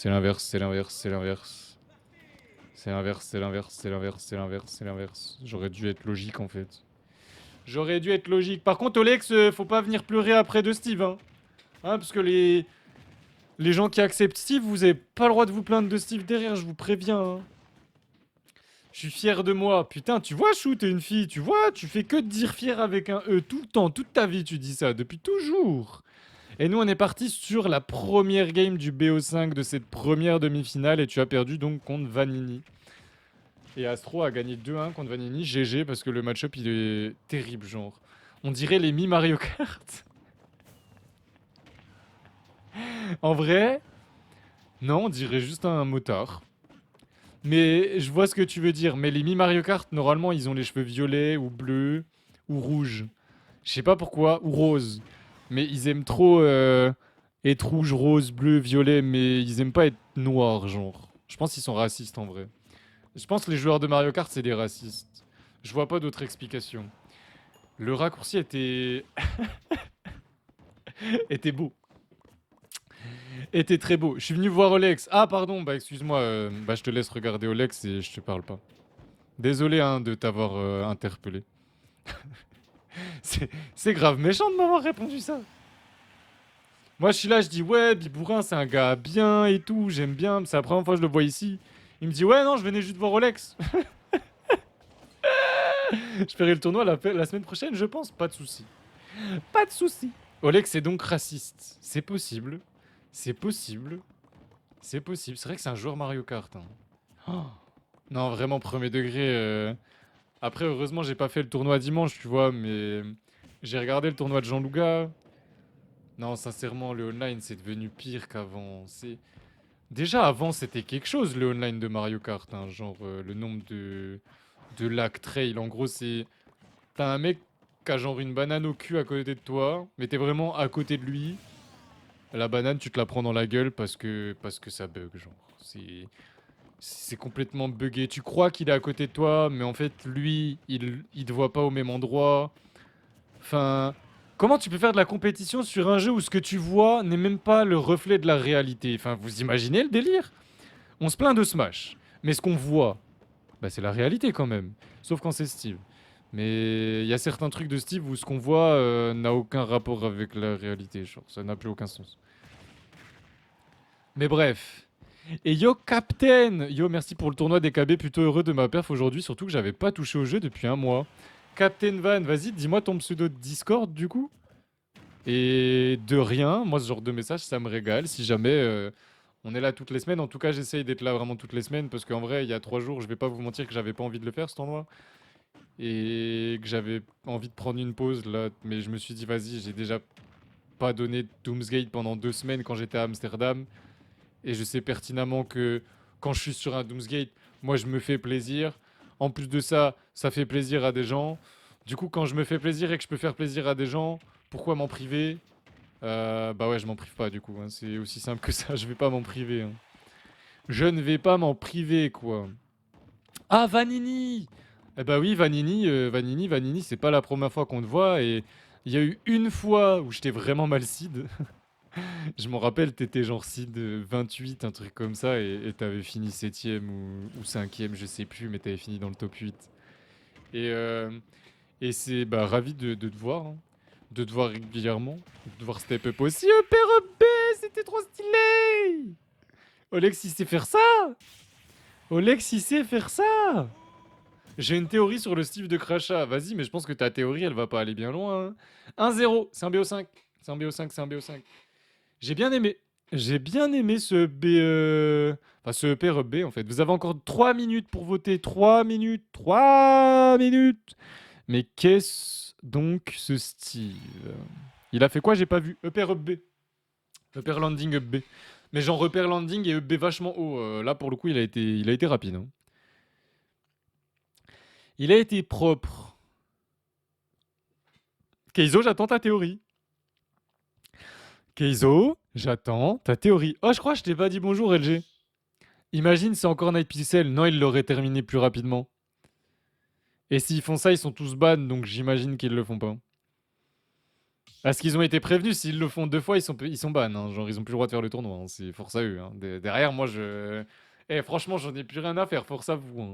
C'est l'inverse, c'est l'inverse, c'est l'inverse. C'est l'inverse, c'est l'inverse, c'est l'inverse, c'est l'inverse, c'est l'inverse. J'aurais dû être logique en fait. J'aurais dû être logique. Par contre, Olex, faut pas venir pleurer après de Steve, hein. Parce que les gens qui acceptent Steve, vous avez pas le droit de vous plaindre de Steve derrière, je vous préviens, hein. Je suis fier de moi. Putain, tu vois, Chou, t'es une fille, tu vois, tu fais que de dire fier avec un E tout le temps, toute ta vie, tu dis ça, depuis toujours. Et nous, on est parti sur la première game du BO5 de cette première demi-finale et tu as perdu donc contre Vanini. Et Astro a gagné 2-1 contre Vanini, GG, parce que le match-up, il est terrible, genre. On dirait les mi-Mario Kart. En vrai, non, on dirait juste un motard. Mais je vois ce que tu veux dire. Mais les mi-Mario Kart, normalement, ils ont les cheveux violets ou bleus ou rouges. Je sais pas pourquoi, ou rose. Mais ils aiment trop être rouge, rose, bleu, violet, mais ils aiment pas être noirs, genre. Je pense qu'ils sont racistes en vrai. Je pense que les joueurs de Mario Kart, c'est des racistes. Je vois pas d'autre explication. Le raccourci était... était beau. Était très beau. Je suis venu voir Olex. Ah, pardon, bah excuse-moi. Bah je te laisse regarder Olex et je te parle pas. Désolé hein, de t'avoir interpellé. C'est grave méchant de m'avoir répondu ça. Moi, je suis là, je dis ouais, Bibourin, c'est un gars bien et tout, j'aime bien. C'est la première fois que je le vois ici. Il me dit ouais, non, je venais juste voir Rolex. Je ferai le tournoi la semaine prochaine, je pense. Pas de souci. Pas de souci. Olex est donc raciste. C'est possible. C'est possible. C'est possible. C'est vrai que c'est un joueur Mario Kart. Hein. Oh. Non, vraiment premier degré. Après, heureusement, j'ai pas fait le tournoi dimanche, tu vois, mais j'ai regardé le tournoi de Jean-Louga. Non, sincèrement, le online, c'est devenu pire qu'avant. C'est déjà avant, c'était quelque chose le online de Mario Kart, hein, genre le nombre de lacs trail. En gros, c'est t'as un mec qui a genre une banane au cul à côté de toi, mais t'es vraiment à côté de lui. La banane, tu te la prends dans la gueule parce que ça bug, genre. C'est complètement buggé. Tu crois qu'il est à côté de toi, mais en fait, lui, il te voit pas au même endroit. Enfin, comment tu peux faire de la compétition sur un jeu où ce que tu vois n'est même pas le reflet de la réalité? Enfin, vous imaginez le délire? On se plaint de Smash, mais ce qu'on voit, bah, c'est la réalité quand même. Sauf quand c'est Steve. Mais il y a certains trucs de Steve où ce qu'on voit n'a aucun rapport avec la réalité. Genre, ça n'a plus aucun sens. Mais bref. Et yo, Captain! Yo, merci pour le tournoi des KB, plutôt heureux de ma perf aujourd'hui, surtout que j'avais pas touché au jeu depuis un mois. Captain Van, vas-y, dis-moi ton pseudo de Discord du coup. Et de rien, moi ce genre de message, ça me régale. Si jamais on est là toutes les semaines, en tout cas j'essaye d'être là vraiment toutes les semaines, parce qu'en vrai, il y a 3 jours, je vais pas vous mentir que j'avais pas envie de le faire ce tournoi. Et que j'avais envie de prendre une pause là, mais je me suis dit, vas-y, j'ai déjà pas donné Doomsgate pendant 2 semaines quand j'étais à Amsterdam. Et je sais pertinemment que quand je suis sur un Doomsgate, moi je me fais plaisir. En plus de ça, ça fait plaisir à des gens. Du coup, quand je me fais plaisir et que je peux faire plaisir à des gens, pourquoi m'en priver? Bah ouais, je m'en prive pas du coup. Hein. C'est aussi simple que ça, je vais pas m'en priver. Hein. Je ne vais pas m'en priver, quoi. Ah, Vanini! Eh bah oui, Vanini, Vanini, c'est pas la première fois qu'on te voit. Et il y a eu une fois où j'étais vraiment mal seed. Je m'en rappelle, t'étais genre seed 28, un truc comme ça, et t'avais fini 7ème ou 5ème, je sais plus, mais t'avais fini dans le top 8. Et, euh, et c'est bah, ravi de te voir, hein. De te voir régulièrement, de te voir step up aussi. Père B, c'était trop stylé! Olex, il sait faire ça! Olex, il sait faire ça! J'ai une théorie sur le Steve de Crachat. Vas-y, mais je pense que ta théorie, elle va pas aller bien loin. Hein. 1-0, c'est un BO5. C'est un BO5, c'est un BO5. J'ai bien aimé. J'ai bien aimé ce B. Enfin, ce EP Rub B en fait. Vous avez encore 3 minutes pour voter. 3 minutes. 3 minutes. Mais qu'est-ce donc ce Steve? Il a fait quoi? J'ai pas vu. EP Rub B. EP Landing Up B. Mais genre repère landing et Up B vachement haut. Là, pour le coup, il a été rapide. Hein. Il a été propre. Keizo, j'attends ta théorie. Keizo, j'attends ta théorie. Oh, je crois que je t'ai pas dit bonjour, LG. Imagine, c'est encore Night Pixel. Non, ils l'auraient terminé plus rapidement. Et s'ils font ça, ils sont tous ban, donc j'imagine qu'ils le font pas. Parce qu'ils ont été prévenus, s'ils le font 2 fois, ils sont ban. Hein. Genre, ils ont plus le droit de faire le tournoi. Hein. C'est force à eux. Hein. Derrière, moi, je. Eh, franchement, j'en ai plus rien à faire. Force à vous. Hein.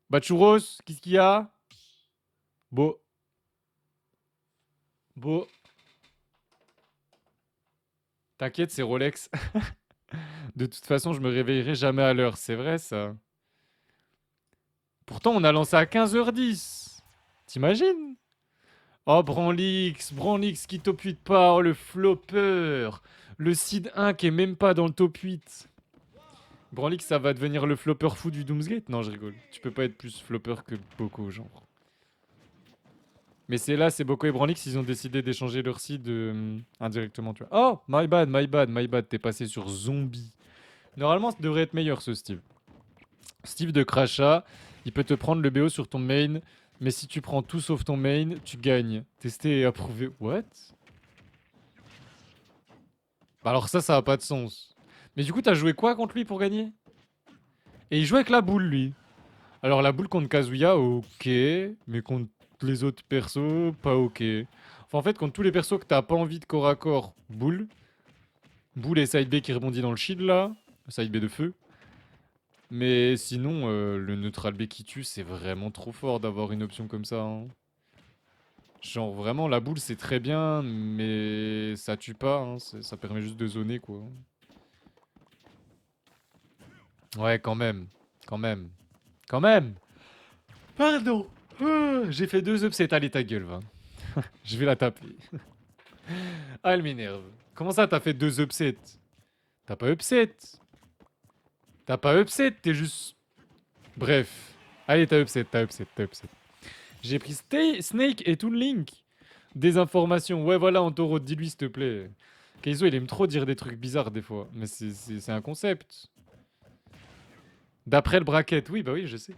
Bah, Churros, qu'est-ce qu'il y a? Beau. Beau. T'inquiète, c'est Rolex. De toute façon, je me réveillerai jamais à l'heure. C'est vrai, ça. Pourtant, on a lancé à 15h10. T'imagines? Oh, Branlix qui top 8 pas. Oh, le flopper. Le Seed 1 qui est même pas dans le top 8. Branlix, ça va devenir le flopper fou du Doomsgate? Non, je rigole. Tu peux pas être plus flopper que Boko, genre. Mais c'est là, c'est Boko et Branlix, ils ont décidé d'échanger leur seed indirectement, tu vois. Oh, my bad, my bad, my bad. T'es passé sur Zombie. Normalement, ça devrait être meilleur, ce Steve. Steve de Crachat, il peut te prendre le BO sur ton main, mais si tu prends tout sauf ton main, tu gagnes. Testé et approuvé. What? Bah alors ça a pas de sens. Mais du coup, t'as joué quoi contre lui pour gagner? Et il joue avec la boule, lui. Alors la boule contre Kazuya, ok, mais contre les autres persos, pas ok. Enfin, en fait, contre tous les persos que t'as pas envie de corps à corps, boule. Boule et side B qui rebondit dans le shield là, side B de feu. Mais sinon, le neutral B qui tue, c'est vraiment trop fort d'avoir une option comme ça. Hein. Genre vraiment, la boule c'est très bien, mais ça tue pas, hein, ça permet juste de zoner quoi. Ouais, quand même, quand même, quand même. Pardon. J'ai fait 2 upsets, allez ta gueule va. Je vais la taper. Ah, elle m'énerve. Comment ça, t'as fait 2 upsets? T'as pas upset. T'as pas upset, t'es juste... Bref. Allez, t'as upset, t'as upset, t'as upset. J'ai pris Snake et Toon Link. Des informations. Ouais, voilà, Antoro, dis-lui, s'il te plaît. Kaizo, il aime trop dire des trucs bizarres, des fois. Mais c'est un concept. D'après le bracket. Oui, bah oui, je sais.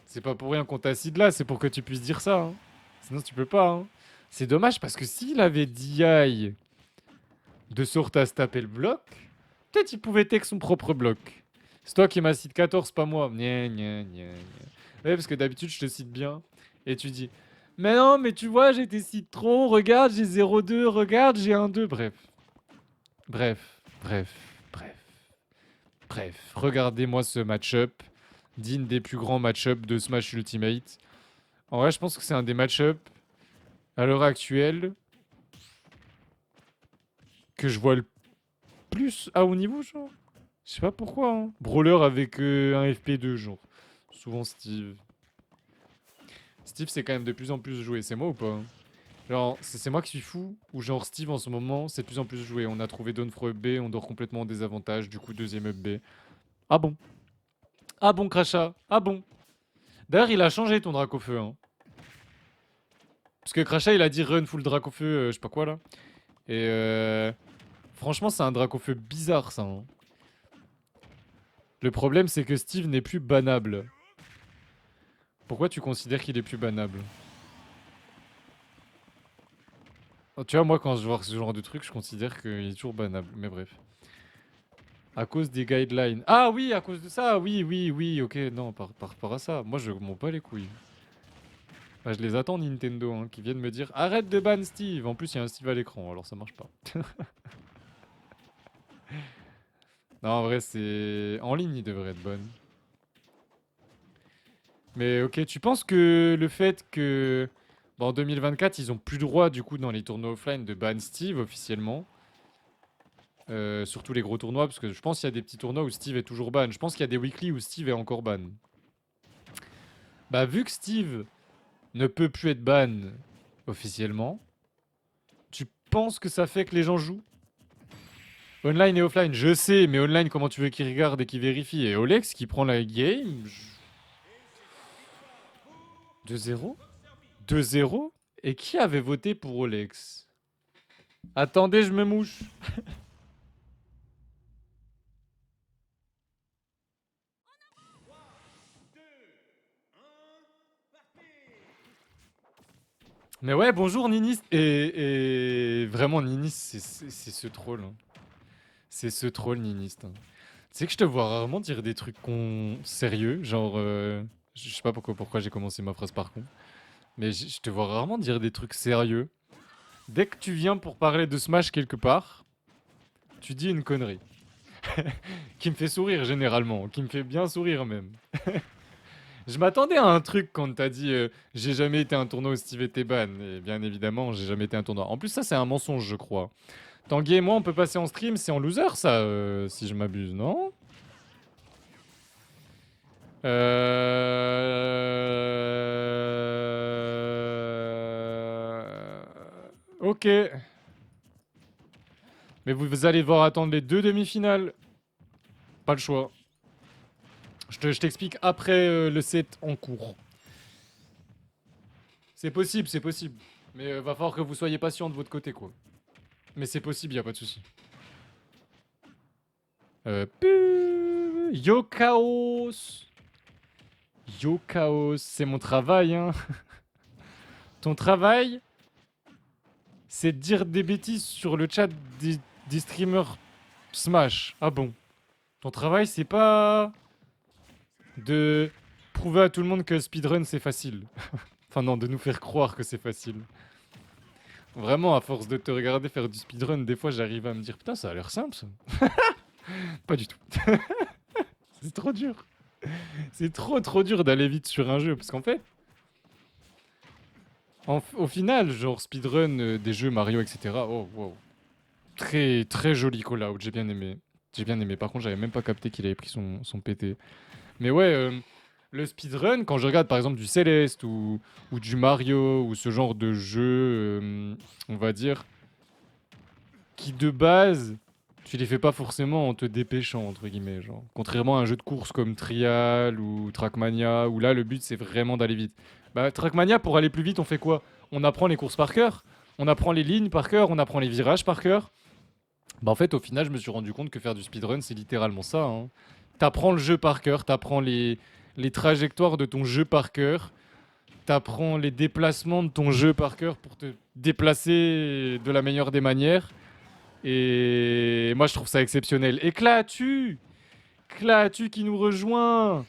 C'est pas pour rien qu'on t'asside là, c'est pour que tu puisses dire ça. Hein. Sinon, tu peux pas. Hein. C'est dommage, parce que s'il avait dit aïe de sorte à se taper le bloc, peut-être il pouvait take son propre bloc. C'est toi qui m'as cité 14, pas moi. Gna, gna, gna, gna. Ouais, parce que d'habitude, je te cite bien. Et tu dis, mais non, mais tu vois, j'ai été cite trop. Regarde, j'ai 0,2. Regarde, j'ai 1,2. Bref. Bref. Bref. Bref. Bref. Regardez-moi ce match-up. Digne des plus grands match-up de Smash Ultimate. En vrai, je pense que c'est un des match-up à l'heure actuelle que je vois le plus à haut niveau, genre. Je sais pas pourquoi, hein. Brawler avec un FP2, genre. Souvent Steve. Steve, c'est quand même de plus en plus joué. C'est moi ou pas? Hein. Genre, c'est moi qui suis fou, ou genre Steve en ce moment, c'est de plus en plus joué. On a trouvé Dawn for up B, on dort complètement en désavantage, du coup deuxième up B. Ah bon? Ah bon, Crachat? Ah bon? D'ailleurs, il a changé ton drac au feu, hein. Parce que Crachat, il a dit run full drac au feu, je sais pas quoi là. Et franchement, c'est un drac au feu bizarre ça. Hein. Le problème, c'est que Steve n'est plus bannable. Pourquoi tu considères qu'il est plus bannable? Oh, tu vois, moi, quand je vois ce genre de truc, je considère qu'il est toujours bannable. Mais bref. À cause des guidelines. Ah oui, à cause de ça. Oui, oui, oui. Ok, non, par rapport à ça. Moi, je m'en bats les couilles. Bah, je les attends, Nintendo, hein, qui viennent me dire arrête de ban Steve. En plus, il y a un Steve à l'écran, alors ça marche pas. Non, en vrai, c'est. En ligne, il devrait être bon. Mais ok, tu penses que le fait que. Bon, en 2024, ils ont plus le droit, du coup, dans les tournois offline, de ban Steve officiellement. Surtout les gros tournois, parce que je pense qu'il y a des petits tournois où Steve est toujours ban. Je pense qu'il y a des weekly où Steve est encore ban. Bah, vu que Steve ne peut plus être ban officiellement, tu penses que ça fait que les gens jouent? Online et offline, je sais, mais online, comment tu veux qu'ils regardent et qu'ils vérifient? Et Olex qui prend la game. 2-0? 2-0? Et qui avait voté pour Olex? Attendez, je me mouche. Mais ouais, bonjour Ninis. Et vraiment, Ninis, c'est ce troll. Hein. C'est ce troll, Ninis. Hein. Tu sais que je te vois rarement dire des trucs sérieux. Genre, je sais pas pourquoi j'ai commencé ma phrase par contre. Mais je te vois rarement dire des trucs sérieux. Dès que tu viens pour parler de Smash quelque part, tu dis une connerie. Qui me fait sourire généralement, qui me fait bien sourire même. Je m'attendais à un truc quand t'as dit j'ai jamais été à un tournoi où Steve était ban. Et bien évidemment, j'ai jamais été à un tournoi. En plus, ça, c'est un mensonge, je crois. Tanguy et moi, on peut passer en stream, c'est en loser, ça, si je m'abuse, non? Ok. Mais vous allez devoir attendre les deux demi-finales. Pas le choix. Je t'explique après le set en cours. C'est possible, c'est possible. Mais va falloir que vous soyez patient de votre côté, quoi. Mais c'est possible, y a pas de souci. Yo Chaos. Yo Chaos, c'est mon travail, hein. Ton travail, c'est de dire des bêtises sur le chat des streamers Smash. Ah bon. Ton travail, c'est pas de prouver à tout le monde que speedrun c'est facile. Enfin non, de nous faire croire que c'est facile. Vraiment, à force de te regarder faire du speedrun, des fois j'arrive à me dire putain, ça a l'air simple ça. Pas du tout. C'est trop dur. C'est trop dur d'aller vite sur un jeu parce qu'en fait, au final, genre speedrun des jeux Mario, etc. Oh wow. Très joli call-out, j'ai bien aimé. J'ai bien aimé. Par contre, j'avais même pas capté qu'il avait pris son PT. Mais ouais, le speedrun, quand je regarde par exemple du Céleste ou du Mario ou ce genre de jeu, on va dire, qui de base, tu les fais pas forcément en te dépêchant, entre guillemets. Genre. Contrairement à un jeu de course comme Trial ou Trackmania, où là le but c'est vraiment d'aller vite. Bah, Trackmania, pour aller plus vite, on fait quoi? On apprend les courses par cœur, on apprend les lignes par cœur, on apprend les virages par cœur. Bah, en fait, au final, je me suis rendu compte que faire du speedrun, c'est littéralement ça. Hein. T'apprends le jeu par cœur, t'apprends les trajectoires de ton jeu par cœur, t'apprends les déplacements de ton jeu par cœur pour te déplacer de la meilleure des manières. Et moi, je trouve ça exceptionnel. Et Clatu qui nous rejoint.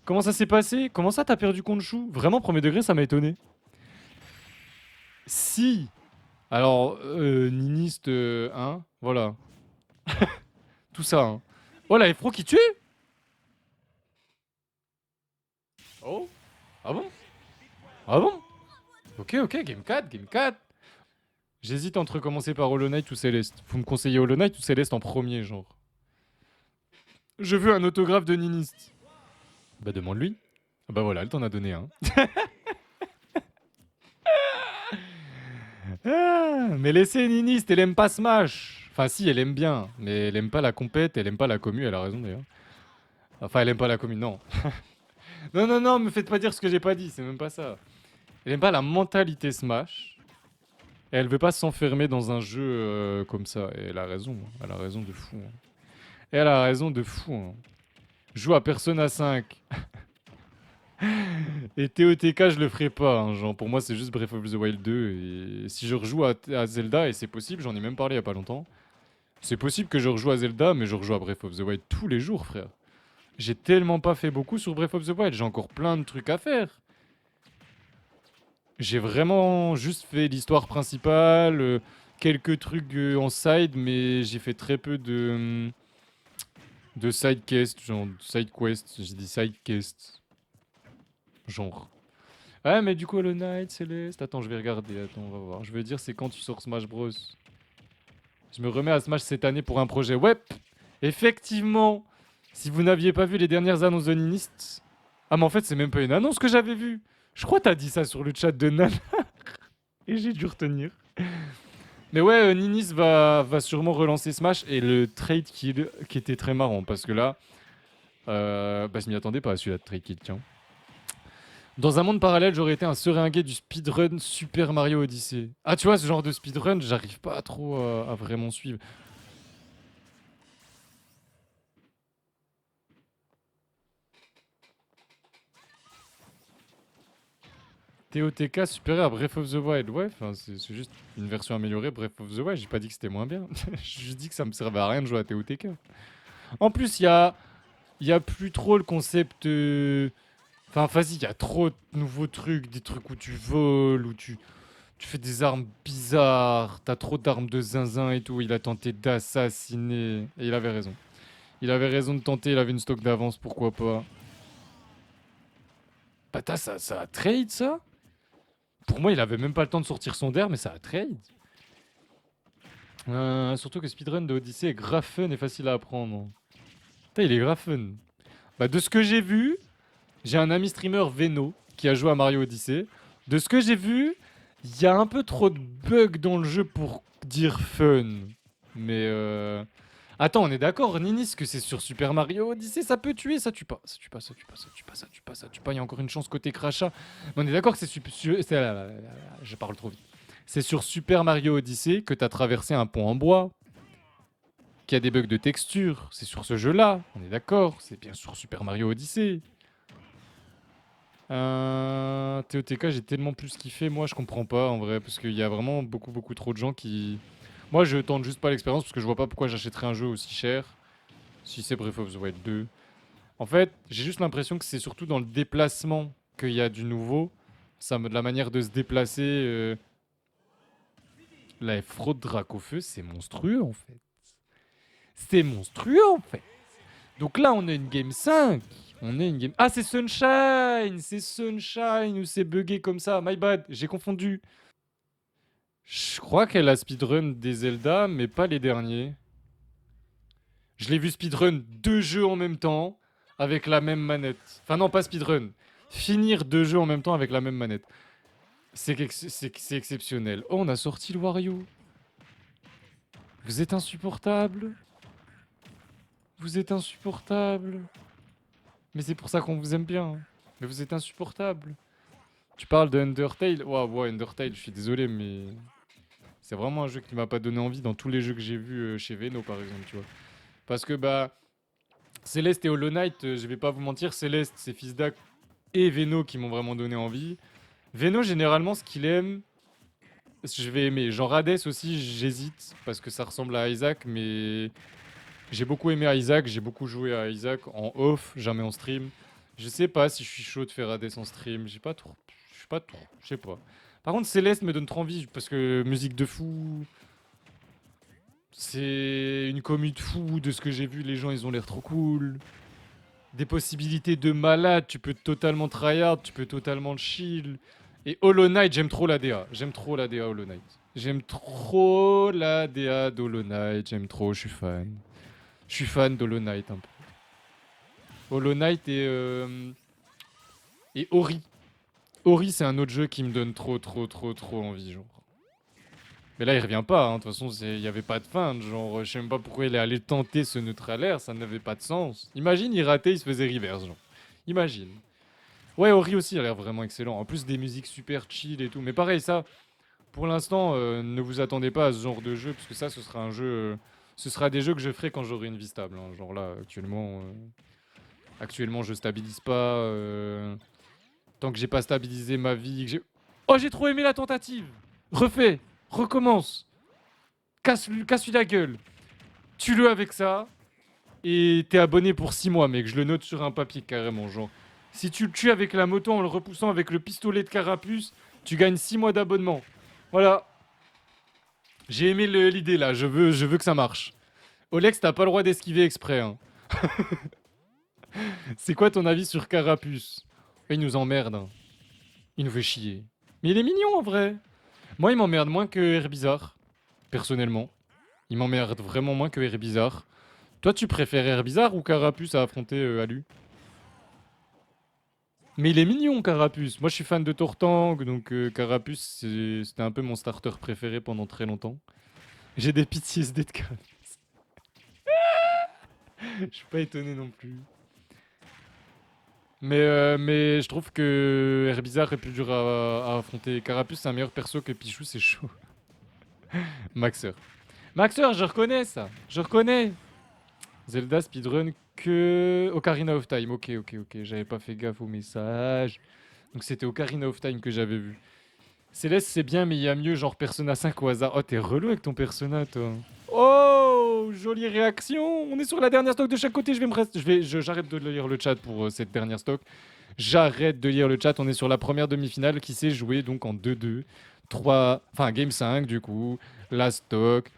Comment ça s'est passé? Comment ça, t'as perdu contre Chou? Vraiment, premier degré, ça m'a étonné. Si. Alors, Niniste, hein, voilà. Tout ça, hein. Oh, la Fro qui tue? Oh. Ah bon? Ah bon? Ok, Game 4, Game 4. J'hésite entre commencer par Hollow Knight ou Céleste. Faut me conseiller Hollow Knight ou Céleste en premier, genre. Je veux un autographe de Niniste. Bah demande-lui. Ah bah voilà, elle t'en a donné un. Ah, mais laissez Niniste, elle aime pas Smash. Enfin si, elle aime bien, mais elle aime pas la compète, elle aime pas la commu, elle a raison d'ailleurs. Enfin, elle aime pas la commu, non. Non, me faites pas dire ce que j'ai pas dit, c'est même pas ça. Elle aime pas la mentalité Smash. Et elle veut pas s'enfermer dans un jeu comme ça. Et elle a raison, hein. Elle a raison de fou. Hein. Et elle a raison de fou. Hein. Joue à Persona 5. Et TOTK, je le ferai pas. Hein. Genre, pour moi, c'est juste Breath of the Wild 2. Et si je rejoue à Zelda, et c'est possible, j'en ai même parlé il y a pas longtemps. C'est possible que je rejoue à Zelda, mais je rejoue à Breath of the Wild tous les jours, frère. J'ai tellement pas fait beaucoup sur Breath of the Wild. J'ai encore plein de trucs à faire. J'ai vraiment juste fait l'histoire principale, quelques trucs en side, mais j'ai fait très peu de side quest, genre side quest. J'ai dit side quest, genre. Ah, mais du coup, Hollow Knight, Céleste. Attends, je vais regarder. Attends, on va voir. Je veux dire, c'est quand tu sors Smash Bros. Je me remets à Smash cette année pour un projet. Ouais, effectivement. Si vous n'aviez pas vu les dernières annonces de Ninist. Ah, mais en fait, c'est même pas une annonce que j'avais vue. Je crois que t'as dit ça sur le chat de Nan. Et j'ai dû retenir. Mais ouais, Ninis va sûrement relancer Smash et le trade kill qui était très marrant parce que là, bah, je m'y attendais pas à celui-là de trade kill, tiens. Dans un monde parallèle, j'aurais été un seringué du speedrun Super Mario Odyssey. Ah, tu vois, ce genre de speedrun, j'arrive pas trop à vraiment suivre. TOTK supérieur à Breath of the Wild. Ouais, c'est juste une version améliorée Breath of the Wild. J'ai pas dit que c'était moins bien. J'ai juste dit que ça me servait à rien de jouer à TOTK. En plus, y a plus trop le concept. Enfin, vas-y, il y a trop de nouveaux trucs, des trucs où tu voles, où tu fais des armes bizarres, t'as trop d'armes de zinzin et tout. Il a tenté d'assassiner. Et il avait raison. Il avait raison de tenter, il avait une stock d'avance, pourquoi pas. Bata, ça a trade ça? Pour moi, il avait même pas le temps de sortir son der, mais ça a trade. Surtout que speedrun de Odyssey est grave fun et facile à apprendre. Putain, il est grave fun. Bah, de ce que j'ai vu, j'ai un ami streamer Veno qui a joué à Mario Odyssey. De ce que j'ai vu, il y a un peu trop de bugs dans le jeu pour dire fun. Mais attends, on est d'accord, Ninis, que c'est sur Super Mario Odyssey, ça peut tuer, ça tue pas. Ça tue pas, ça tue pas, ça tue pas, ça tue pas, ça tue pas. Il y a encore une chance côté crachat. Mais on est d'accord que c'est je parle trop vite. C'est sur Super Mario Odyssey que t'as traversé un pont en bois, qu'il y a des bugs de texture. C'est sur ce jeu-là, on est d'accord. C'est bien sûr Super Mario Odyssey. TOTK, j'ai tellement plus kiffé, moi je comprends pas en vrai, parce qu'il y a vraiment beaucoup trop de gens qui... Moi je tente juste pas l'expérience parce que je vois pas pourquoi j'achèterais un jeu aussi cher, si c'est Breath of the Wild 2. En fait, j'ai juste l'impression que c'est surtout dans le déplacement qu'il y a du nouveau. La manière de se déplacer... La fraude drac au feu, c'est monstrueux en fait. C'est monstrueux en fait. Donc là on a une game 5. On est une game... Ah, c'est Sunshine! C'est Sunshine ou c'est buggé comme ça. My bad, j'ai confondu. Je crois qu'elle a speedrun des Zelda, mais pas les derniers. Je l'ai vu speedrun 2 jeux en même temps, avec la même manette. Enfin non, pas speedrun. Finir 2 jeux en même temps avec la même manette. C'est exceptionnel. Oh, on a sorti le Wario. Vous êtes insupportable. Vous êtes insupportable. Mais c'est pour ça qu'on vous aime bien. Mais vous êtes insupportable. Tu parles de Undertale. Waouh, ouais, Undertale, je suis désolé, mais c'est vraiment un jeu qui m'a pas donné envie dans tous les jeux que j'ai vus chez Veno, par exemple, tu vois. Parce que, bah, Céleste et Hollow Knight, je vais pas vous mentir, Céleste, c'est Fizdak et Veno qui m'ont vraiment donné envie. Veno, généralement, ce qu'il aime, je vais aimer. Genre Hades aussi, j'hésite, parce que ça ressemble à Isaac, mais j'ai beaucoup aimé Isaac, j'ai beaucoup joué à Isaac en off, jamais en stream. Je sais pas si je suis chaud de faire Hades en stream, j'ai pas trop... Je suis pas trop, je sais pas. Par contre, Céleste me donne trop envie, parce que musique de fou... C'est une commu de fou, de ce que j'ai vu, les gens ils ont l'air trop cool. Des possibilités de malade, tu peux totalement tryhard, tu peux totalement chill. Et Hollow Knight, j'aime trop la DA. J'aime trop la DA Hollow Knight. J'aime trop la DA d'Hollow Knight, j'aime trop, je suis fan. Je suis fan d'Hollow Knight un peu. Hollow Knight et Ori. Ori, c'est un autre jeu qui me donne trop envie, genre. Mais là, il revient pas, hein. De toute façon, il n'y avait pas de fin. Genre, je sais même pas pourquoi il est allé tenter ce neutralaire, ça n'avait pas de sens. Imagine, il ratait, il se faisait reverse, genre. Imagine. Ouais, Ori aussi a l'air vraiment excellent. En plus, des musiques super chill et tout. Mais pareil, ça, pour l'instant, ne vous attendez pas à ce genre de jeu, parce que ça, ce sera un jeu. Ce sera des jeux que je ferai quand j'aurai une vie stable, hein. Genre là, actuellement, je stabilise pas. Tant que j'ai pas stabilisé ma vie. Oh, j'ai trop aimé la tentative! Refais! Recommence! Casse-lui la gueule! Tue-le avec ça! Et t'es abonné pour 6 mois, mec. Je le note sur un papier carrément, genre. Si tu le tues avec la moto en le repoussant avec le pistolet de carapuce, tu gagnes 6 mois d'abonnement. Voilà. J'ai aimé l'idée là, je veux que ça marche. Olex, t'as pas le droit d'esquiver exprès, hein. C'est quoi ton avis sur Carapuce? Il nous emmerde, hein. Il nous fait chier. Mais il est mignon en vrai. Moi, il m'emmerde moins que Herbizarre, personnellement. Il m'emmerde vraiment moins que Herbizarre. Toi, tu préfères Herbizarre ou Carapuce à affronter Alu? Mais il est mignon, Carapuce. Moi, je suis fan de Tortank, donc Carapuce, c'était un peu mon starter préféré pendant très longtemps. J'ai des PTSD de Carapuce. Je suis pas étonné non plus. Mais je trouve que Herbizarre est plus dur à affronter. Carapuce, c'est un meilleur perso que Pichou, c'est chaud. Maxeur. Maxeur, je reconnais ça. Je reconnais. Zelda speedrun que Ocarina of Time. Ok. J'avais pas fait gaffe au message. Donc c'était Ocarina of Time que j'avais vu. Céleste, c'est bien, mais il y a mieux, genre Persona 5 au hasard. Oh, t'es relou avec ton Persona, toi. Oh, jolie réaction. On est sur la dernière stock de chaque côté. J'arrête de lire le chat pour cette dernière stock. J'arrête de lire le chat, on est sur la première demi-finale qui s'est jouée donc en 2-2. 3, enfin game 5 du coup, la stock.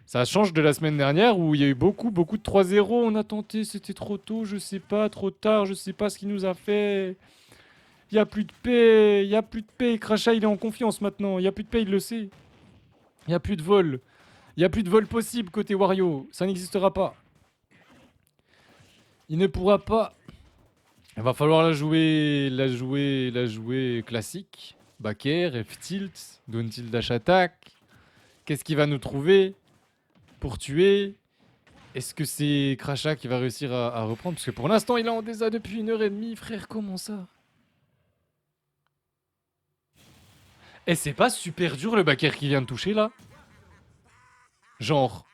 Ça change de la semaine dernière où il y a eu beaucoup de 3-0. On a tenté, c'était trop tôt, je sais pas, trop tard, je sais pas ce qu'il nous a fait. Il y a plus de paix, il y a plus de paix. Crachat, il est en confiance maintenant. Il y a plus de paix, il le sait. Il y a plus de vol. Il y a plus de vol possible côté Wario. Ça n'existera pas. Il ne pourra pas. Il va falloir la jouer classique. Backer, F-tilt, down tilt dash attack. Qu'est-ce qu'il va nous trouver pour tuer? Est-ce que c'est Crachat qui va réussir à reprendre? Parce que pour l'instant, il est en désa depuis 1h30, frère. Comment ça? Et c'est pas super dur le backer qui vient de toucher là? Genre,